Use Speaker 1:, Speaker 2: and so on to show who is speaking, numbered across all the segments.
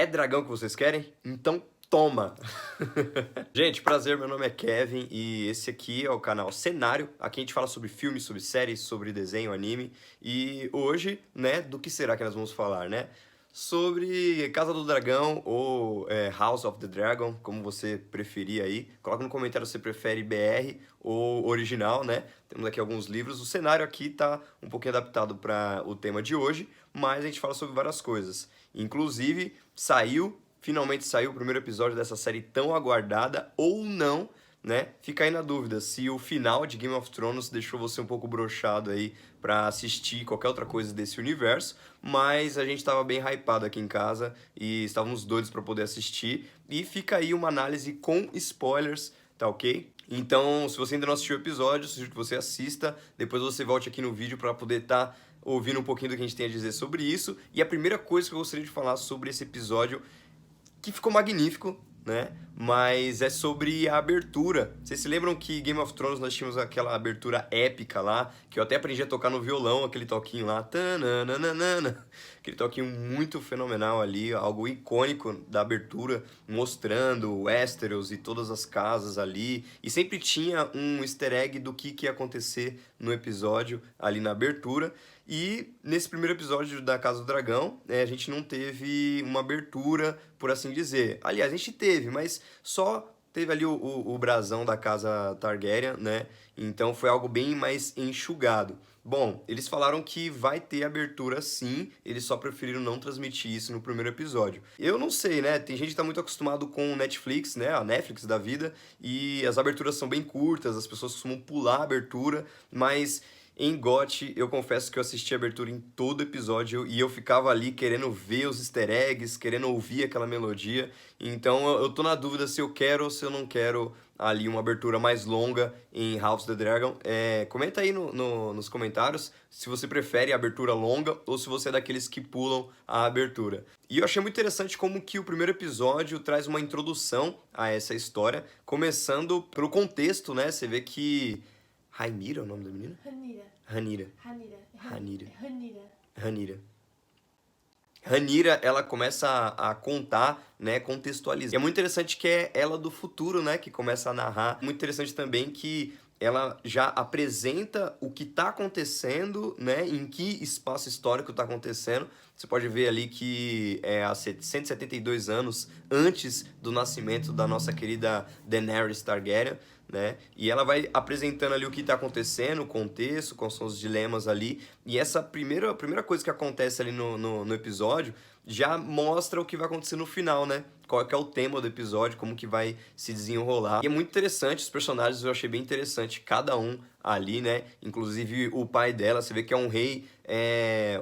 Speaker 1: dragão que vocês querem? Então toma! Gente, prazer, meu nome é Kevin e esse aqui é o canal Cenário. Aqui a gente fala sobre filmes, sobre séries, sobre desenho, anime. E hoje, né, do que será que nós vamos falar, né? Sobre Casa do Dragão ou House of the Dragon, como você preferir aí. Coloca no comentário se você prefere BR ou original, né? Temos aqui alguns livros. O cenário aqui tá um pouquinho adaptado para o tema de hoje, mas a gente fala sobre várias coisas. Inclusive, finalmente saiu o primeiro episódio dessa série tão aguardada, ou não, né? Fica aí na dúvida se o final de Game of Thrones deixou você um pouco broxado aí pra assistir qualquer outra coisa desse universo, mas a gente tava bem hypado aqui em casa e estávamos doidos pra poder assistir. E fica aí uma análise com spoilers, tá ok? Então, se você ainda não assistiu o episódio, sugiro que você assista, depois você volte aqui no vídeo pra poder estar ouvindo um pouquinho do que a gente tem a dizer sobre isso. E a primeira coisa que eu gostaria de falar sobre esse episódio, que ficou magnífico, né? Mas é sobre a abertura. Vocês se lembram que Game of Thrones nós tínhamos aquela abertura épica lá, que eu até aprendi a tocar no violão, aquele toquinho lá, tananana, aquele toquinho muito fenomenal ali, algo icônico da abertura, mostrando Westeros e todas as casas ali, e sempre tinha um easter egg do que ia acontecer no episódio ali na abertura. E nesse primeiro episódio da Casa do Dragão, a gente não teve uma abertura, por assim dizer. Aliás, a gente teve, mas só teve ali o brasão da Casa Targaryen, né? Então foi algo bem mais enxugado. Bom, eles falaram que vai ter abertura sim, eles só preferiram não transmitir isso no primeiro episódio. Eu não sei, né? Tem gente que tá muito acostumado com o Netflix, né? A Netflix da vida, e as aberturas são bem curtas, as pessoas costumam pular a abertura, mas em GOT, eu confesso que eu assisti a abertura em todo episódio e eu ficava ali querendo ver os easter eggs, querendo ouvir aquela melodia. Então eu tô na dúvida se eu quero ou se eu não quero ali uma abertura mais longa em House of the Dragon. Comenta aí nos comentários se você prefere a abertura longa ou se você é daqueles que pulam a abertura. E eu achei muito interessante como que o primeiro episódio traz uma introdução a essa história, começando pelo contexto, né? Você vê que Rhaenyra é o nome da menina? Rhaenyra, ela começa a contar, né, contextualizar. E é muito interessante que é ela do futuro, né, que começa a narrar. Muito interessante também que ela já apresenta o que está acontecendo, né, em que espaço histórico está acontecendo. Você pode ver ali que é há 172 anos antes do nascimento da nossa querida Daenerys Targaryen, né? E ela vai apresentando ali o que está acontecendo, o contexto, quais são os dilemas ali. E essa primeira coisa que acontece ali no episódio já mostra o que vai acontecer no final, né? Qual é o tema do episódio, como que vai se desenrolar. E é muito interessante, os personagens eu achei bem interessante, cada um ali, né? Inclusive o pai dela, você vê que é um rei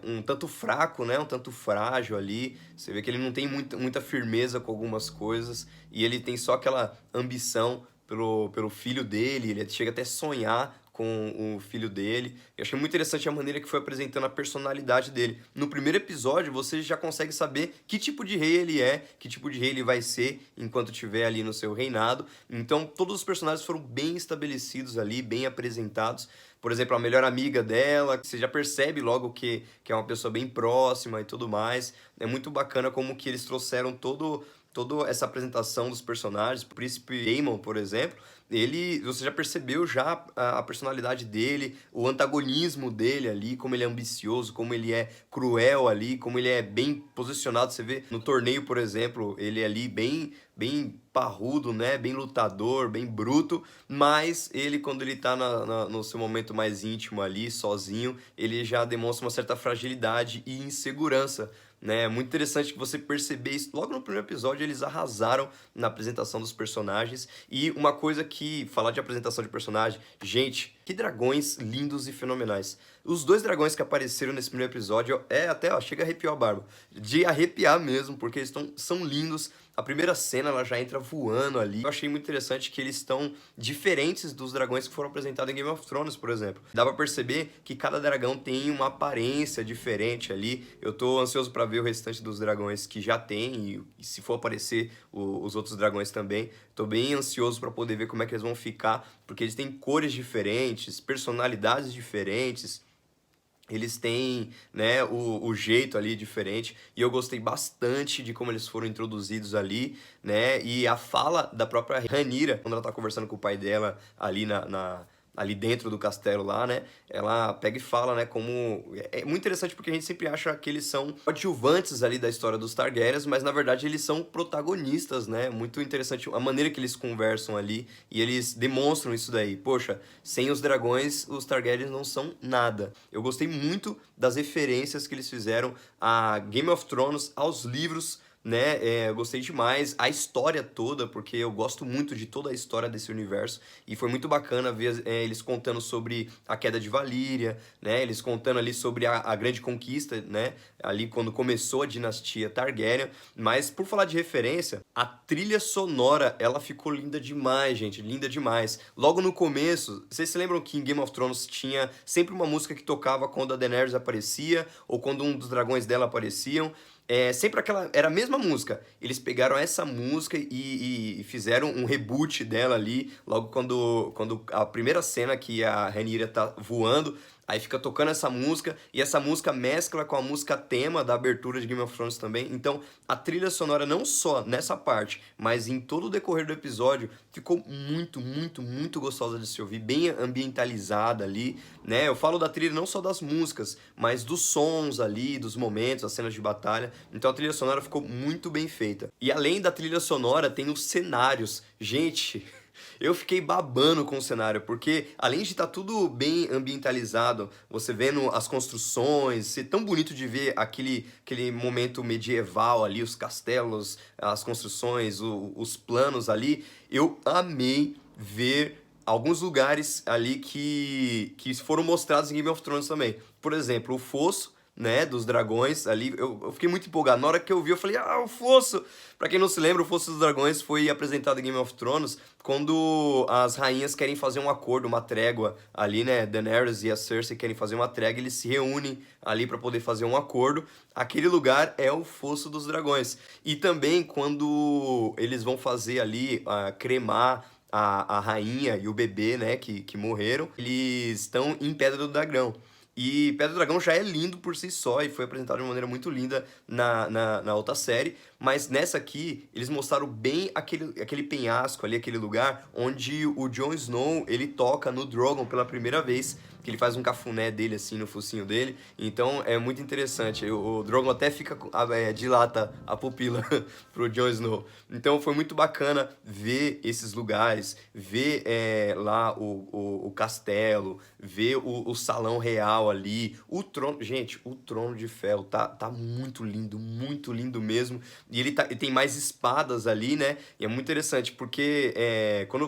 Speaker 1: um tanto fraco, né? Um tanto frágil ali. Você vê que ele não tem muita firmeza com algumas coisas e ele tem só aquela ambição pelo filho dele, ele chega até a sonhar com o filho dele. Eu achei muito interessante a maneira que foi apresentando a personalidade dele. No primeiro episódio, você já consegue saber que tipo de rei ele é, que tipo de rei ele vai ser enquanto estiver ali no seu reinado. Então, todos os personagens foram bem estabelecidos ali, bem apresentados. Por exemplo, a melhor amiga dela, você já percebe logo que é uma pessoa bem próxima e tudo mais. É muito bacana como que eles trouxeram toda essa apresentação dos personagens. O príncipe Aemon, por exemplo, você já percebeu já a personalidade dele, o antagonismo dele ali, como ele é ambicioso, como ele é cruel ali, como ele é bem posicionado. Você vê no torneio, por exemplo, ele é ali bem parrudo, né? Bem lutador, bem bruto, mas ele, quando ele tá no seu momento mais íntimo ali, sozinho, ele já demonstra uma certa fragilidade e insegurança, né? É muito interessante que você perceber isso. Logo no primeiro episódio, eles arrasaram na apresentação dos personagens. E uma coisa que, falar de apresentação de personagem, gente, que dragões lindos e fenomenais. Os dois dragões que apareceram nesse primeiro episódio, chega a arrepiar a barba. De arrepiar mesmo, porque eles são lindos. A primeira cena, ela já entra voando ali. Eu achei muito interessante que eles estão diferentes dos dragões que foram apresentados em Game of Thrones, por exemplo. Dá pra perceber que cada dragão tem uma aparência diferente ali. Eu tô ansioso pra ver o restante dos dragões que já tem e se for aparecer os outros dragões também. Tô bem ansioso pra poder ver como é que eles vão ficar, porque eles têm cores diferentes, personalidades diferentes. Eles têm, né, o jeito ali diferente, e eu gostei bastante de como eles foram introduzidos ali, né, e a fala da própria Rhaenyra, quando ela tá conversando com o pai dela ali ali dentro do castelo lá, né, ela pega e fala, né, como... É muito interessante porque a gente sempre acha que eles são coadjuvantes ali da história dos Targaryens, mas na verdade eles são protagonistas, né, muito interessante a maneira que eles conversam ali, e eles demonstram isso daí. Poxa, sem os dragões, os Targaryens não são nada. Eu gostei muito das referências que eles fizeram a Game of Thrones, aos livros, né? Eu gostei demais, a história toda, porque eu gosto muito de toda a história desse universo, e foi muito bacana ver eles contando sobre a queda de Valíria, né? Eles contando ali sobre a grande conquista, né? Ali quando começou a dinastia Targaryen. Mas por falar de referência, a trilha sonora, ela ficou linda demais, gente, linda demais. Logo no começo, vocês se lembram que em Game of Thrones tinha sempre uma música que tocava quando a Daenerys aparecia, ou quando um dos dragões dela apareciam? Sempre aquela... Era a mesma música. Eles pegaram essa música e fizeram um reboot dela ali, logo quando a primeira cena que a Rhaenyra tá voando, aí fica tocando essa música, e essa música mescla com a música tema da abertura de Game of Thrones também. Então, a trilha sonora, não só nessa parte, mas em todo o decorrer do episódio, ficou muito, muito, muito gostosa de se ouvir, bem ambientalizada ali, né? Eu falo da trilha não só das músicas, mas dos sons ali, dos momentos, as cenas de batalha. Então a trilha sonora ficou muito bem feita. E além da trilha sonora, tem os cenários. Gente, eu fiquei babando com o cenário, porque além de estar tudo bem ambientalizado, você vendo as construções, ser tão bonito de ver aquele momento medieval ali, os castelos, as construções, os planos ali, eu amei ver alguns lugares ali que foram mostrados em Game of Thrones também. Por exemplo, o fosso, né, dos dragões ali, eu fiquei muito empolgado. Na hora que eu vi, eu falei, ah, o fosso! Pra quem não se lembra, o Fosso dos Dragões foi apresentado em Game of Thrones quando as rainhas querem fazer um acordo, uma trégua ali, né, Daenerys e a Cersei querem fazer uma trégua, eles se reúnem ali pra poder fazer um acordo. Aquele lugar é o Fosso dos Dragões. E também quando eles vão fazer ali, cremar a rainha e o bebê, né, que morreram, eles estão em Pedra do Dragão. E Pedra do Dragão já é lindo por si só e foi apresentado de uma maneira muito linda na outra série, mas nessa aqui eles mostraram bem aquele penhasco ali, aquele lugar onde o Jon Snow ele toca no Drogon pela primeira vez, que ele faz um cafuné dele assim no focinho dele, então é muito interessante. O Drogon até fica, dilata a pupila pro Jon Snow. Então foi muito bacana ver esses lugares, ver lá o castelo, ver o salão real ali, o trono. Gente, o Trono de Ferro tá muito lindo mesmo. E ele tem mais espadas ali, né? E é muito interessante, porque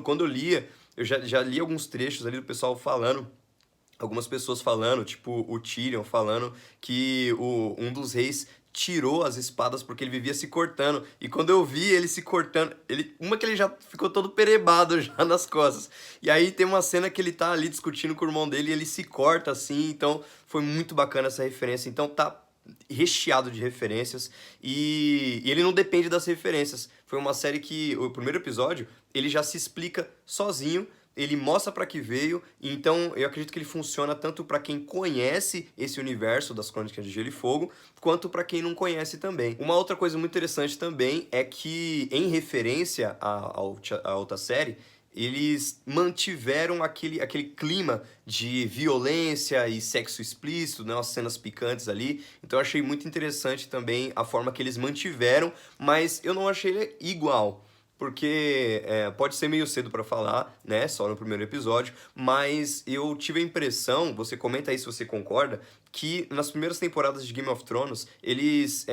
Speaker 1: quando eu lia, eu já li alguns trechos ali do pessoal falando. Algumas pessoas falando, tipo o Tyrion falando que um dos reis tirou as espadas porque ele vivia se cortando. E quando eu vi ele se cortando, uma que ele já ficou todo perebado já nas costas. E aí tem uma cena que ele tá ali discutindo com o irmão dele e ele se corta assim. Então foi muito bacana essa referência. Então tá recheado de referências e ele não depende das referências. Foi uma série que o primeiro episódio ele já se explica sozinho, ele mostra para que veio, então eu acredito que ele funciona tanto para quem conhece esse universo das Crônicas de Gelo e Fogo, quanto para quem não conhece também. Uma outra coisa muito interessante também é que, em referência à outra série, eles mantiveram aquele clima de violência e sexo explícito, né, as cenas picantes ali. Então eu achei muito interessante também a forma que eles mantiveram, mas eu não achei ele igual. Porque pode ser meio cedo pra falar, né? Só no primeiro episódio, mas eu tive a impressão, você comenta aí se você concorda, que nas primeiras temporadas de Game of Thrones eles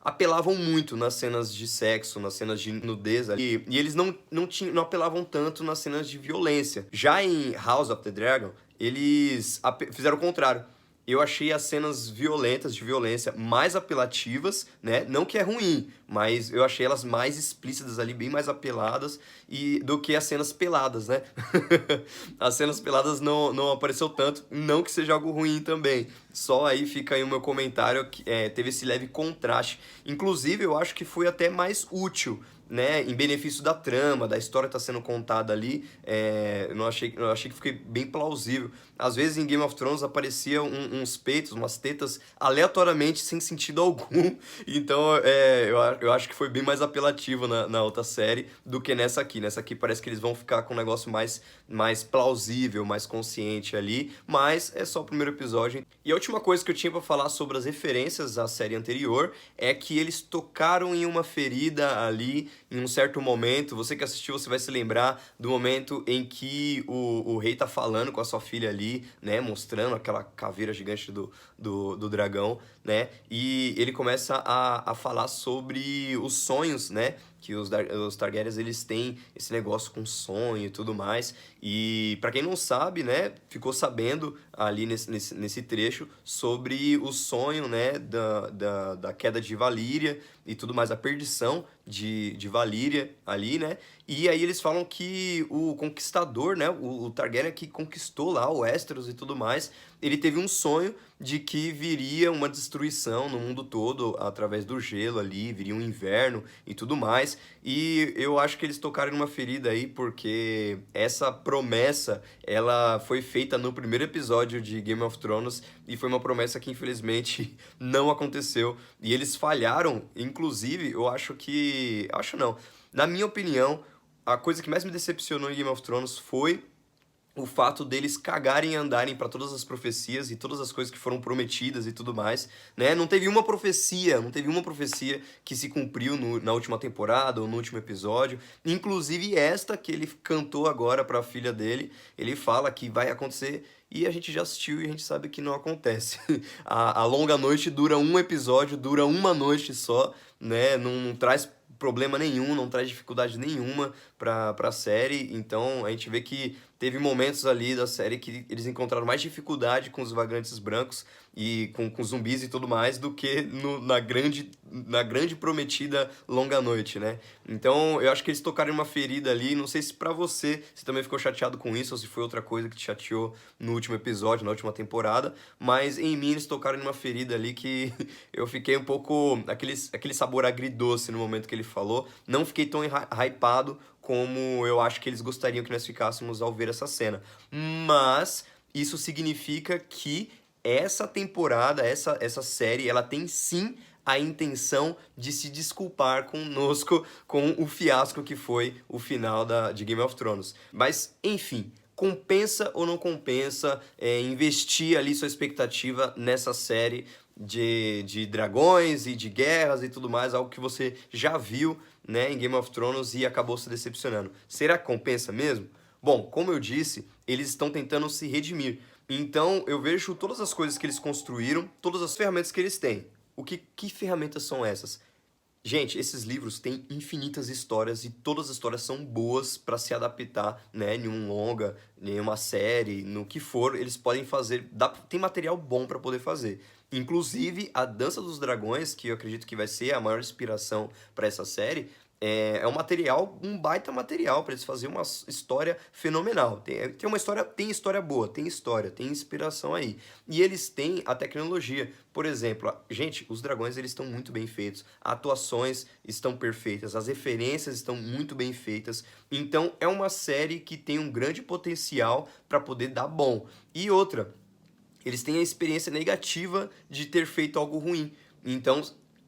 Speaker 1: apelavam muito nas cenas de sexo, nas cenas de nudez ali, e eles não apelavam tanto nas cenas de violência. Já em House of the Dragon, eles fizeram o contrário. Eu achei as cenas violentas, de violência, mais apelativas, né? Não que é ruim, mas eu achei elas mais explícitas ali, bem mais apeladas do que as cenas peladas, né? As cenas peladas não apareceu tanto, não que seja algo ruim também. Só aí fica aí o meu comentário, que teve esse leve contraste. Inclusive, eu acho que foi até mais útil né, em benefício da trama, da história que tá sendo contada ali, eu achei que fiquei bem plausível. Às vezes em Game of Thrones aparecia uns peitos, umas tetas aleatoriamente sem sentido algum. Então eu acho que foi bem mais apelativo na outra série do que nessa aqui. Nessa aqui parece que eles vão ficar com um negócio mais plausível, mais consciente ali, mas é só o primeiro episódio. E a última coisa que eu tinha pra falar sobre as referências à série anterior é que eles tocaram em uma ferida ali em um certo momento. Você que assistiu, você vai se lembrar do momento em que o rei tá falando com a sua filha ali, né, mostrando aquela caveira gigante do dragão, né, e ele começa a falar sobre os sonhos, né, que os Targaryens, eles têm esse negócio com sonho e tudo mais. E pra quem não sabe, né, ficou sabendo ali nesse trecho sobre o sonho, né, da queda de Valíria e tudo mais, a perdição de Valíria ali, né? E aí eles falam que o conquistador, né, o Targaryen que conquistou lá o Westeros e tudo mais, ele teve um sonho de que viria uma destruição no mundo todo através do gelo ali, viria um inverno e tudo mais. E eu acho que eles tocaram numa ferida aí, porque essa promessa, ela foi feita no primeiro episódio de Game of Thrones e foi uma promessa que infelizmente não aconteceu. E eles falharam, inclusive, eu acho que... Acho não. Na minha opinião, a coisa que mais me decepcionou em Game of Thrones foi o fato deles cagarem e andarem para todas as profecias e todas as coisas que foram prometidas e tudo mais, né? Não teve uma profecia que se cumpriu na última temporada ou no último episódio. Inclusive esta que ele cantou agora para a filha dele, ele fala que vai acontecer e a gente já assistiu e a gente sabe que não acontece. A Longa Noite dura um episódio, dura uma noite só, né? Não traz problema nenhum, não traz dificuldade nenhuma pra série. Então a gente vê que teve momentos ali da série que eles encontraram mais dificuldade com os vagantes brancos e com zumbis e tudo mais do que na grande prometida Longa Noite, né? Então eu acho que eles tocaram uma ferida ali. Não sei se pra você também ficou chateado com isso ou se foi outra coisa que te chateou no último episódio, na última temporada, mas em mim eles tocaram numa ferida ali que eu fiquei um pouco aquele sabor agridoce no momento que ele falou. Não fiquei tão hypado como eu acho que eles gostariam que nós ficássemos ao ver essa cena. Mas isso significa que essa temporada, essa série, ela tem sim a intenção de se desculpar conosco com o fiasco que foi o final de Game of Thrones. Mas, enfim, compensa ou não compensa investir ali sua expectativa nessa série de dragões e de guerras e tudo mais, algo que você já viu, né, em Game of Thrones e acabou se decepcionando. Será que compensa mesmo? Bom, como eu disse, eles estão tentando se redimir. Então, eu vejo todas as coisas que eles construíram, todas as ferramentas que eles têm. Que ferramentas são essas? Gente, esses livros têm infinitas histórias e todas as histórias são boas para se adaptar, né, em um longa, em uma série, no que for, eles podem fazer, tem material bom para poder fazer. Inclusive, a Dança dos Dragões, que eu acredito que vai ser a maior inspiração para essa série, é um material, um baita material para eles fazerem uma história fenomenal. Tem uma história, tem história boa, tem história, tem inspiração aí. E eles têm a tecnologia. Por exemplo, gente, os dragões eles estão muito bem feitos, atuações estão perfeitas, as referências estão muito bem feitas. Então é uma série que tem um grande potencial para poder dar bom. E outra, eles têm a experiência negativa de ter feito algo ruim. Então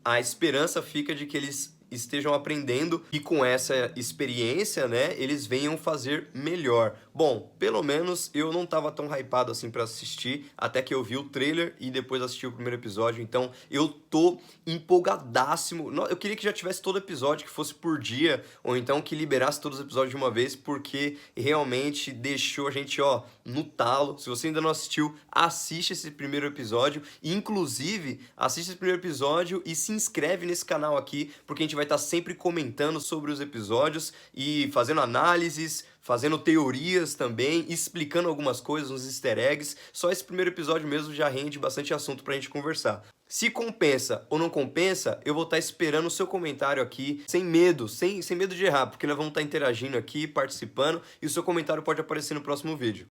Speaker 1: a esperança fica de que eles estejam aprendendo e com essa experiência, né, eles venham fazer melhor. Bom, pelo menos eu não tava tão hypado assim pra assistir, até que eu vi o trailer e depois assisti o primeiro episódio, então eu tô empolgadíssimo. Eu queria que já tivesse todo episódio, que fosse por dia, ou então que liberasse todos os episódios de uma vez, porque realmente deixou a gente, ó, no talo. Se você ainda não assistiu, assiste esse primeiro episódio, e inclusive, assiste esse primeiro episódio e se inscreve nesse canal aqui, porque a gente vai estar sempre comentando sobre os episódios e fazendo análises, fazendo teorias também, explicando algumas coisas, uns easter eggs. Só esse primeiro episódio mesmo já rende bastante assunto pra gente conversar. Se compensa ou não compensa, eu vou estar esperando o seu comentário aqui, sem medo, sem medo de errar, porque nós vamos estar interagindo aqui, participando, e o seu comentário pode aparecer no próximo vídeo.